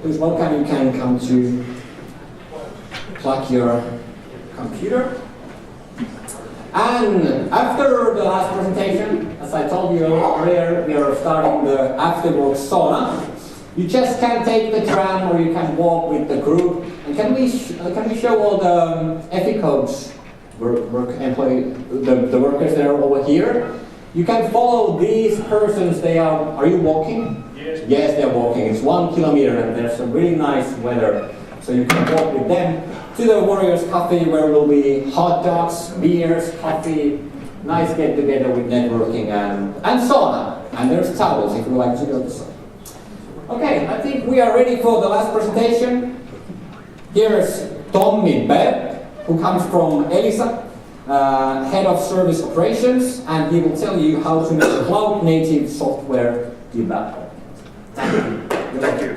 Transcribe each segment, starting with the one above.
please welcome, you can come to plug your computer. And after the last presentation, as I told you earlier, we are starting the after-work sauna. You just can take the tram or you can walk with the group. And can we show all the FE codes, the workers that are over here? You can follow these persons. Are you walking? Yes. Yes, they're walking. It's 1 kilometer and there's some really nice weather. So you can walk with them to the Warriors Cafe where will be hot dogs, beers, coffee, nice get together with networking and sauna. And there's towels if you like to go to sauna. Okay, I think we are ready for the last presentation. Here's Tommi Berg, who comes from Elisa, head of service operations, and he will tell you how to make a cloud-native software development. Thank you. Thank you.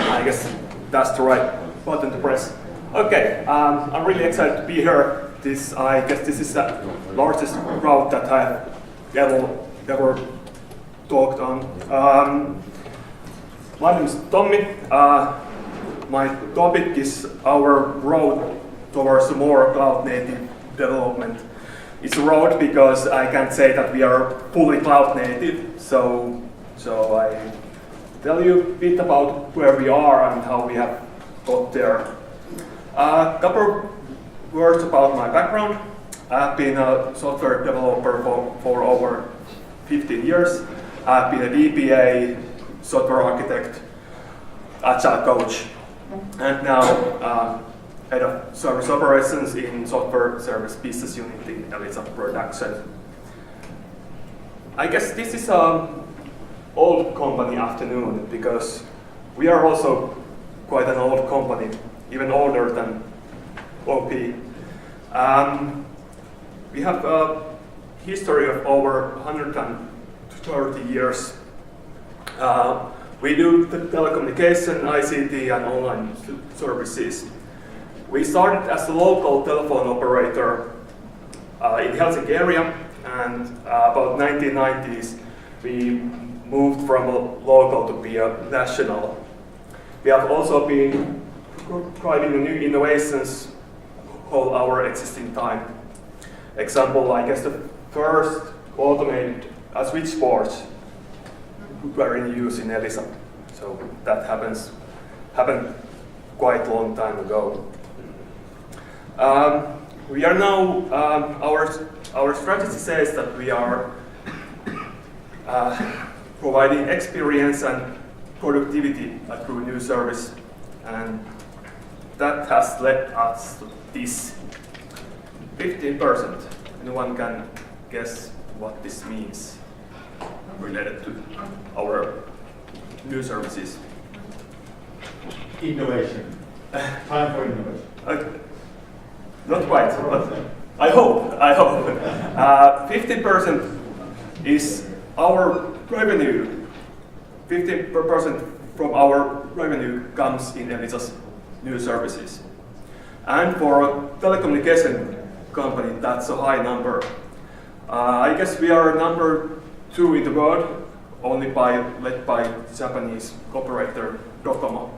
I guess that's the right button to press. Okay, I'm really excited to be here. I guess this is the largest crowd that I've ever talked on. My name is Tommi. My topic is our road towards more cloud-native development. It's a road because I can't say that we are fully cloud-native, so I tell you a bit about where we are and how we have got there. A couple words about my background. I've been a software developer for over 15 years. I've been a DBA, software architect, agile coach, and now head of service operations in software service business unit in Elisa production. I guess this is an old company afternoon because we are also quite an old company, even older than OP. We have a history of over 130 years. We do the telecommunication, ICT, and online services. We started as a local telephone operator in Helsinki area, and about 1990s we moved from a local to be a national. We have also been driving new innovations all our existing time. Example, I guess the first automated switchboards were in use in Elisa. So that happened quite a long time ago. We are now, our strategy says that we are providing experience and productivity through new service, and that has led us to this 15%. Anyone can guess what this means related to our new services? Innovation. Time for innovation. Not quite, but I hope. 15% is our revenue. 15% from our revenue comes in Elisa's new services. And for a telecommunication company, that's a high number. I guess we are number 2 in the world, only led by Japanese operator Docomo.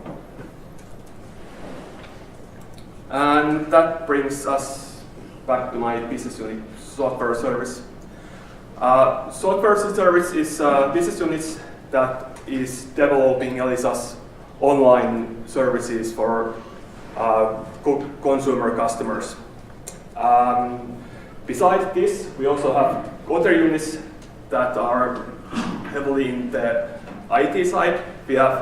And that brings us back to my business unit, software service. Software service is a business unit that is developing Elisa's online services for consumer customers. Besides this, we also have other units that are heavily in the IT side. We have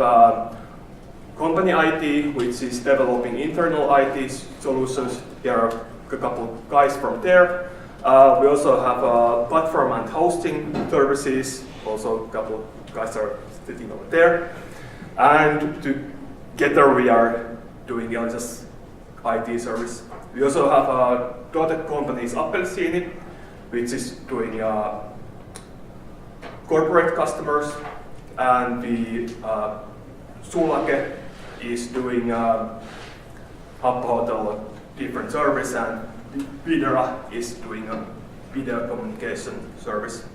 company IT, which is developing internal IT solutions. There are a couple of guys from there. We also have platform and hosting services. Also a couple of guys are sitting over there. And together we are doing Elisa's IT service. We also have a daughter companies Appelsini, which is doing corporate customers, and the Sulake is doing Hub Hotel different service, and Videra is doing a video communication service.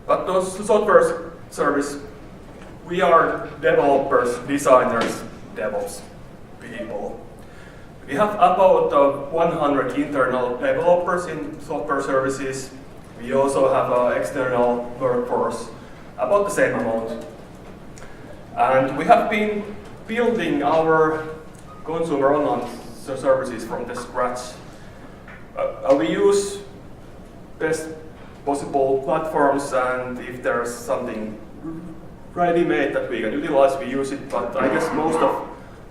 But those software service, we are developers, designers, DevOps people. We have about 100 internal developers in software services. We also have an external workforce, about the same amount. And we have been building our consumer online services from the scratch. We use best possible platforms, and if there's something ready-made that we can utilize, we use it. But I guess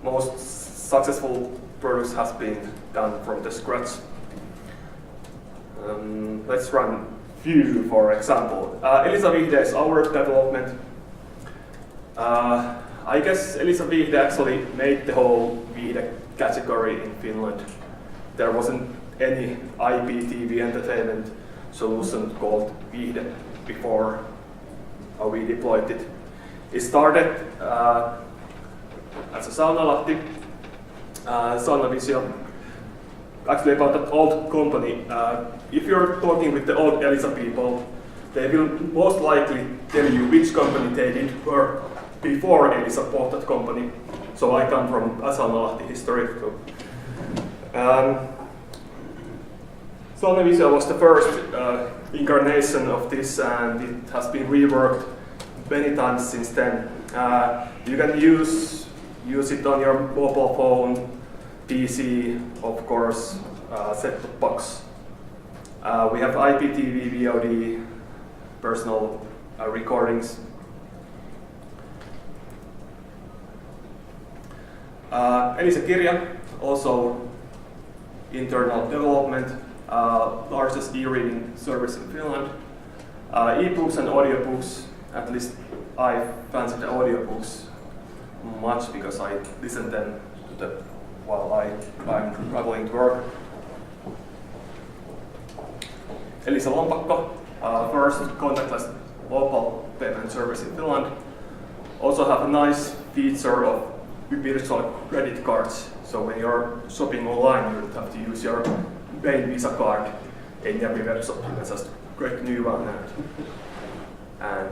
most successful products has been done from the scratch. Let's run few, for example. Elisa Vihde is our development. I guess Elisa Vihde actually made the whole Vihde category in Finland. There wasn't any IPTV entertainment solution called Vihde before we deployed it. It started as a Saunalahti, Saunavisio, actually about that old company. If you're talking with the old Elisa people, they will most likely tell you which company they did work before Elisa bought that company. So I come from Saunalahti history. Saunavisio was the first incarnation of this, and it has been reworked many times since then. You can use it on your mobile phone, PC, of course, set-top box. We have IPTV, VOD, personal recordings. Elisa Kirja, also internal development, largest e-reading service in Finland. E-books and audiobooks, at least I fancy the audiobooks much because I listen them while I'm traveling to work. Elisa Lompakko, first contactless local payment service in Finland. Also have a nice feature of virtual credit cards. So when you're shopping online, you don't have to use your main Visa card in every web shop. You can just create a new one and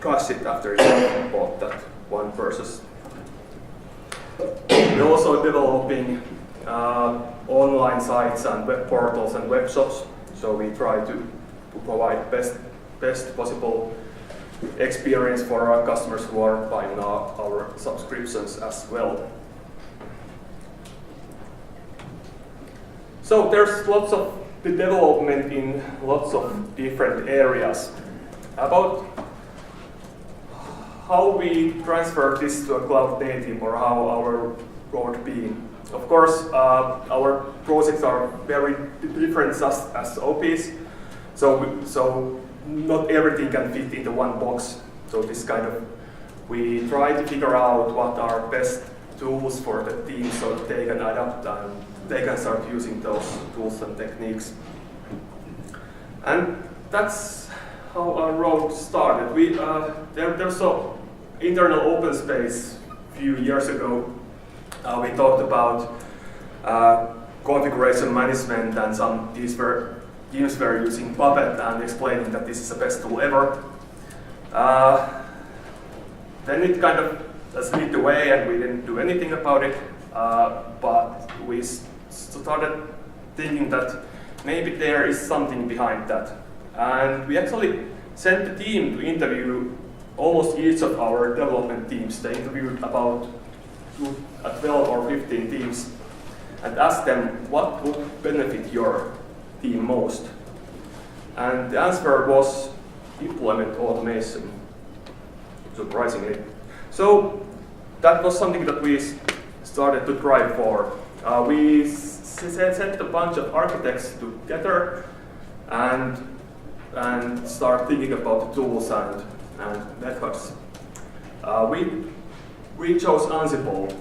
cash it after you bought that one purchase. We're also developing online sites and web portals and web shops. So we try to provide best possible experience for our customers who are buying our subscriptions as well. So there's lots of the development in lots of different areas. About how we transfer this to a cloud native or how our road be. Of course, our projects are very different as OPs, so not everything can fit into one box. So this kind of, we try to figure out what are best tools for the team so that they can adapt and they can start using those tools and techniques. And that's how our road started. There's an internal open space a few years ago. We talked about configuration management, and some teams were using Puppet and explaining that this is the best tool ever. Then it kind of slipped away and we didn't do anything about it, but we started thinking that maybe there is something behind that. And we actually sent the team to interview almost each of our development teams. They interviewed about 12 or 15 teams and asked them what would benefit your team most. And the answer was deployment automation, surprisingly. So that was something that we started to drive for. We set a bunch of architects together and start thinking about the tools and methods. We chose Ansible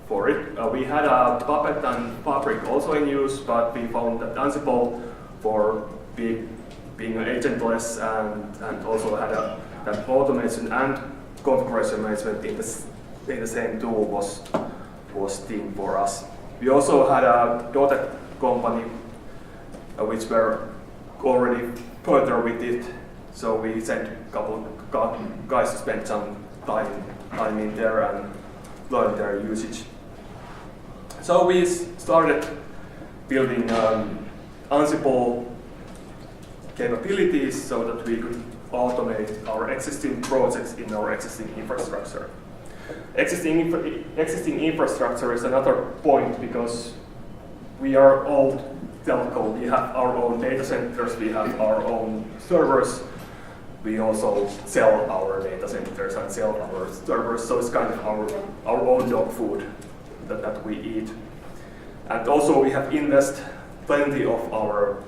for it. We had a Puppet and Fabric also in use, but we found that Ansible, for being agentless and also had that automation and configuration management in the same tool was theme for us. We also had a daughter company which were already further with it, So we sent a couple of guys to spend some time in there and learn their usage. So we started building Ansible capabilities so that we could automate our existing projects in our existing infrastructure. Existing infrastructure is another point because we are old telco. We have our own data centers, we have our own servers. We also sell our data centers and sell our servers, so it's kind of our own dog food that we eat. And also we have invested plenty of our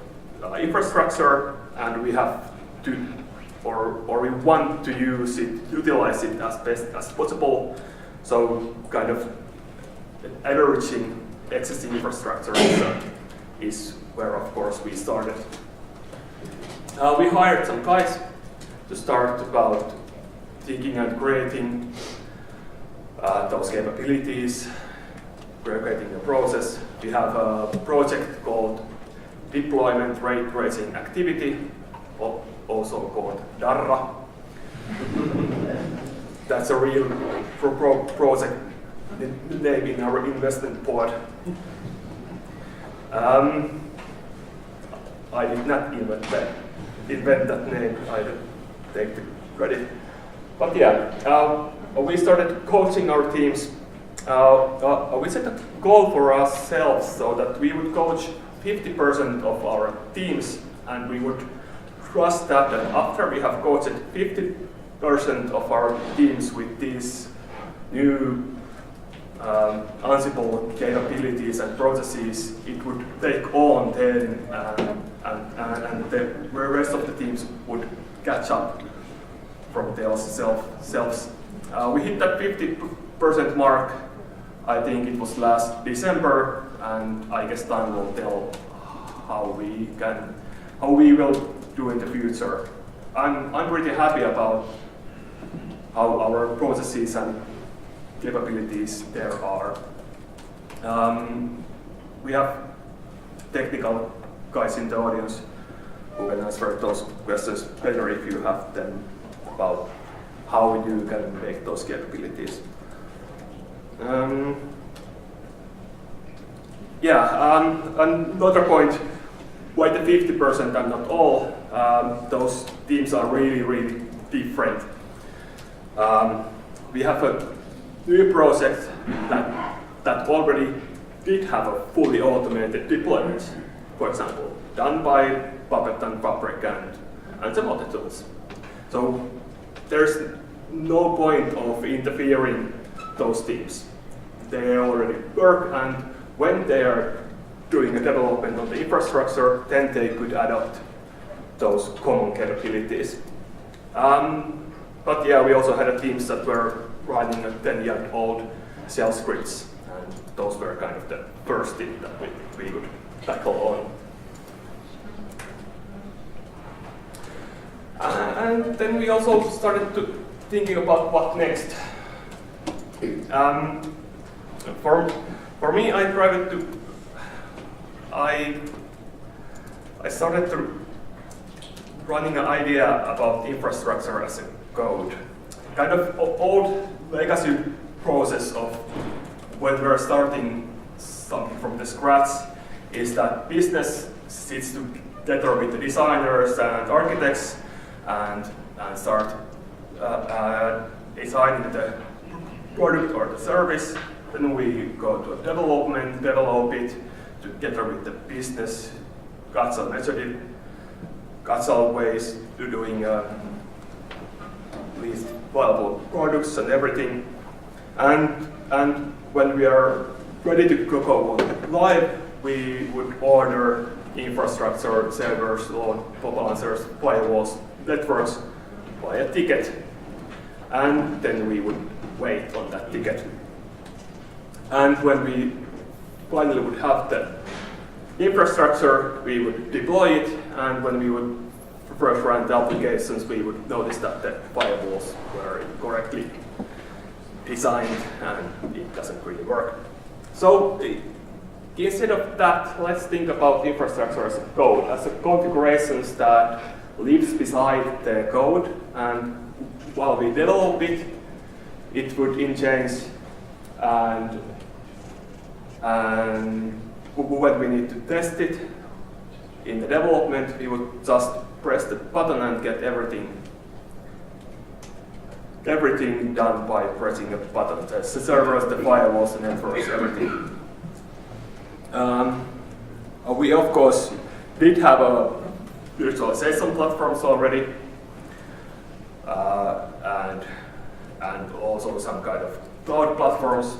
infrastructure, and we have to, or we want to utilize it as best as possible. So kind of averaging existing infrastructure is where, of course, we started. We hired some guys to start about thinking and creating those capabilities, creating the process. We have a project called Deployment Rate Tracing Activity, also called DARRA. That's a real project name in our investment board. I did not invent that name, I don't take the credit. But yeah, we started coaching our teams. We set a goal for ourselves so that we would coach 50% of our teams, and we would trust that after we have coached 50% of our teams with these new Ansible capabilities and processes, it would take on then, and the rest of the teams would catch up from themselves. We hit that 50% mark, I think it was last December, and I guess time will tell how we will do in the future. I'm pretty happy about how our processes and capabilities there are. We have technical guys in the audience who can answer those questions better if you have them about how you can make those capabilities. Another point, why the 50% and not all, those teams are really different. We have a new project that already did have a fully automated deployment, for example, done by Puppet and Fabric and some other tools. So there's no point of interfering those teams. They already work, and when they are doing a development on the infrastructure, then they could adopt those common capabilities. But yeah, we also had teams that were running a 10-year-old shell scripts, and those were kind of the first thing that we could tackle on. And then we also started thinking about what next. For me, I started to running an idea about infrastructure as a code. Kind of old legacy process of when we're starting something from the scratch is that business sits together with the designers and architects and start designing the product or the service. Then we go to development, develop it together with the business, got some ways to doing least viable products and everything. And when we are ready to go live, we would order infrastructure, servers, load balancers, firewalls, networks by a ticket. And then we would wait on that ticket. And when we finally would have the infrastructure, we would deploy it, and when we would first run the applications, we would notice that the firewalls were incorrectly designed and it doesn't really work. So instead of that, let's think about infrastructure as a code, as a configurations that lives beside the code, and while we develop it, it would change, and when we need to test it in the development, we would just press the button and get everything done by pressing a button. The servers, the firewalls, the networks, everything. We of course did have a virtualization platforms already, and also some kind of cloud platforms.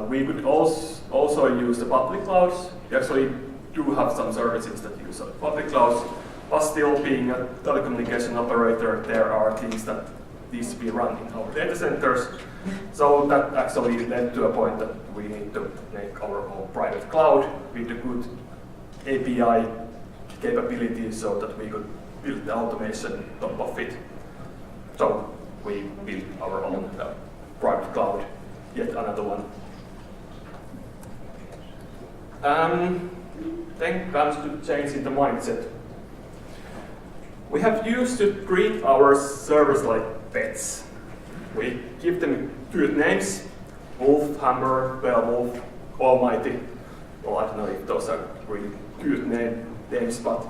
We could also use the public clouds. We actually do have some services that use public clouds, but still being a telecommunication operator, there are things that needs to be run in our data centers. So that actually led to a point that we need to make our own private cloud with a good API capabilities so that we could build the automation on top of it. So we built our own private cloud, yet another one. Then comes to change in the mindset. We have used to treat our servers like pets. We give them good names: Wolf, Hammer, Beowulf, Almighty. Well, I don't know if those are really good names, but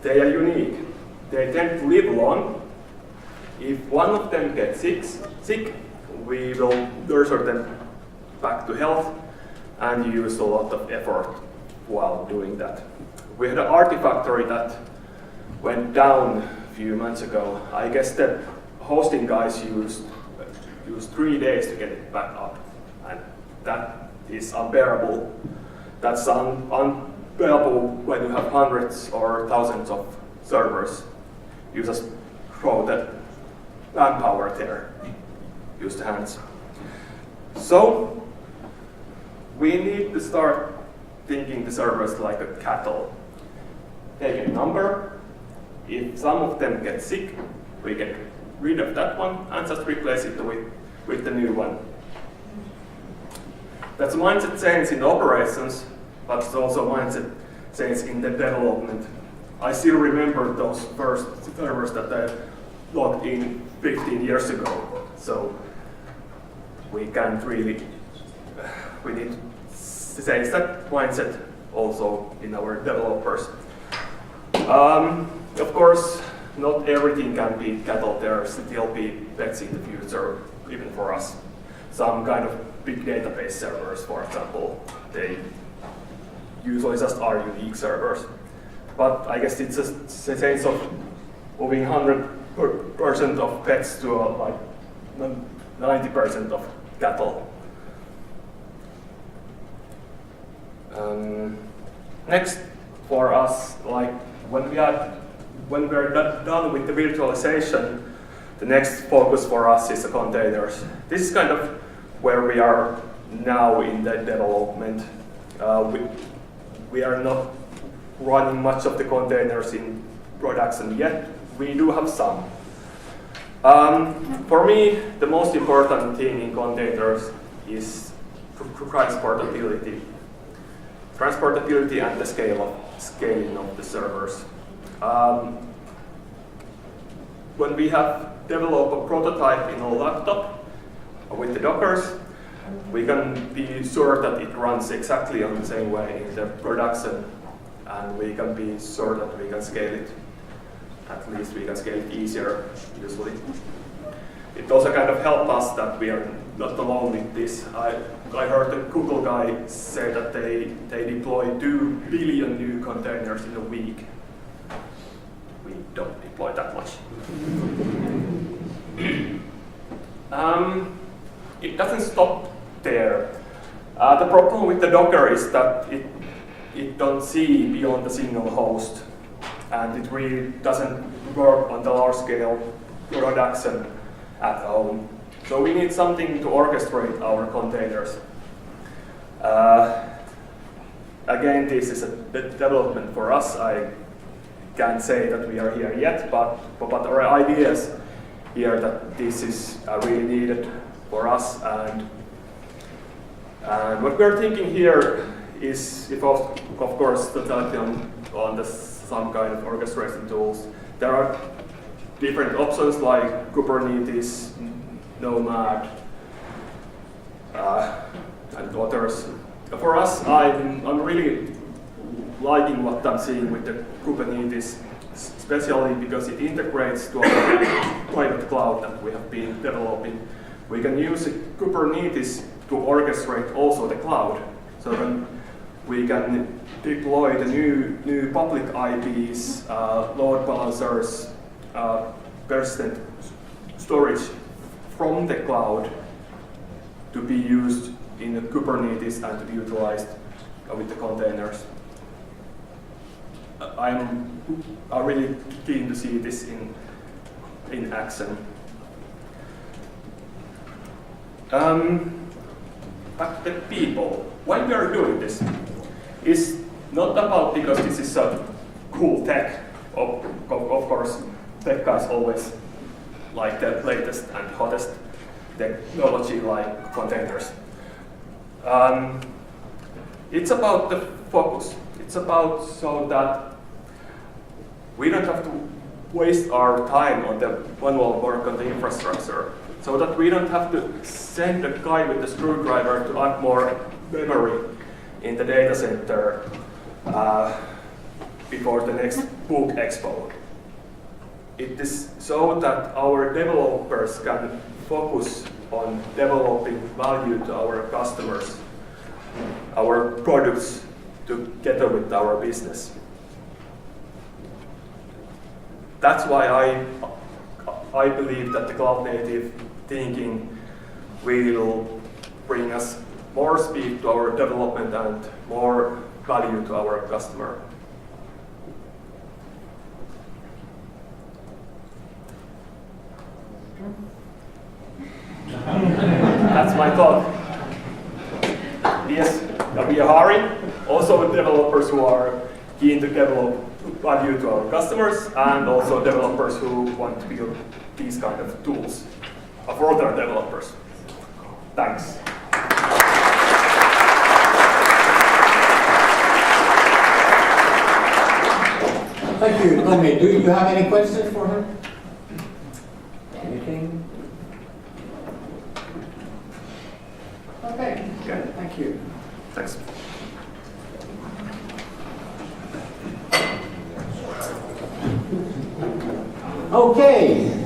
they are unique. They tend to live long. If one of them gets sick, we will nurture them back to health and use a lot of effort while doing that. We had an Artifactory that went down a few months ago. I guess the hosting guys used 3 days to get it back up, and that is unbearable. That's unbearable when you have hundreds or thousands of servers. You just throw that manpower there, use the hands. So we need to start thinking the servers like a cattle. Take a number. If some of them get sick, we get rid of that one and just replace it with the new one. That's a mindset change in the operations, but it's also a mindset change in the development. I still remember those first servers that I logged in 15 years ago. So we can't really, we need to change that mindset also in our developers. Of course, not everything can be cattle. There still be pets in the future, even for us. Some kind of big database servers, for example, they usually just are unique servers. But I guess it's a sense of moving 100% of pets to like 90% of cattle. Next, for us, like when we're done with the virtualization, the next focus for us is the containers. This is kind of where we are now in the development. We are not running much of the containers in production yet. We do have some. For me, the most important thing in containers is transportability. Transportability and the scaling of the servers. When we have developed a prototype in a laptop with the Dockers, we can be sure that it runs exactly on the same way in the production, and we can be sure that we can scale it. At least we can scale it easier, usually. It also kind of helped us that we are not alone with this. I heard the Google guy say that they deploy 2 billion new containers in a week. We don't deploy that much. It doesn't stop there. The problem with the Docker is that it don't see beyond the single host, and it really doesn't work on the large scale production at home. So we need something to orchestrate our containers. Again, this is a development for us. I can't say that we are here yet, but our ideas here that this is really needed for us. And what we're thinking here is, if of course, totality on the some kind of orchestration tools. There are different options like Kubernetes, Nomad, and others. For us, I'm really liking what I'm seeing with the Kubernetes, especially because it integrates to our private cloud that we have been developing. We can use Kubernetes to orchestrate also the cloud. So then we can deploy the new public IPs, load balancers, persistent storage from the cloud to be used in the Kubernetes and to be utilized with the containers. I'm really keen to see this in action. But the people, why we are doing this is not about because this is a cool tech. Of course, tech guys always like the latest and hottest technology like containers. It's about the focus. It's about so that we don't have to waste our time on the manual work on the infrastructure, so that we don't have to send the guy with the screwdriver to add more memory in the data center before the next book expo. It is so that our developers can focus on developing value to our customers, our products together with our business. That's why I believe that the cloud native thinking will bring us more speed to our development and more value to our customer. That's my thought. Yes, we are hiring also developers who are keen to develop value to our customers, and also developers who want to build these kind of tools for other developers. Thanks. Thank you, Tommi. Do you have any questions for him? Anything? Okay, good. Thank you. Thanks. Okay.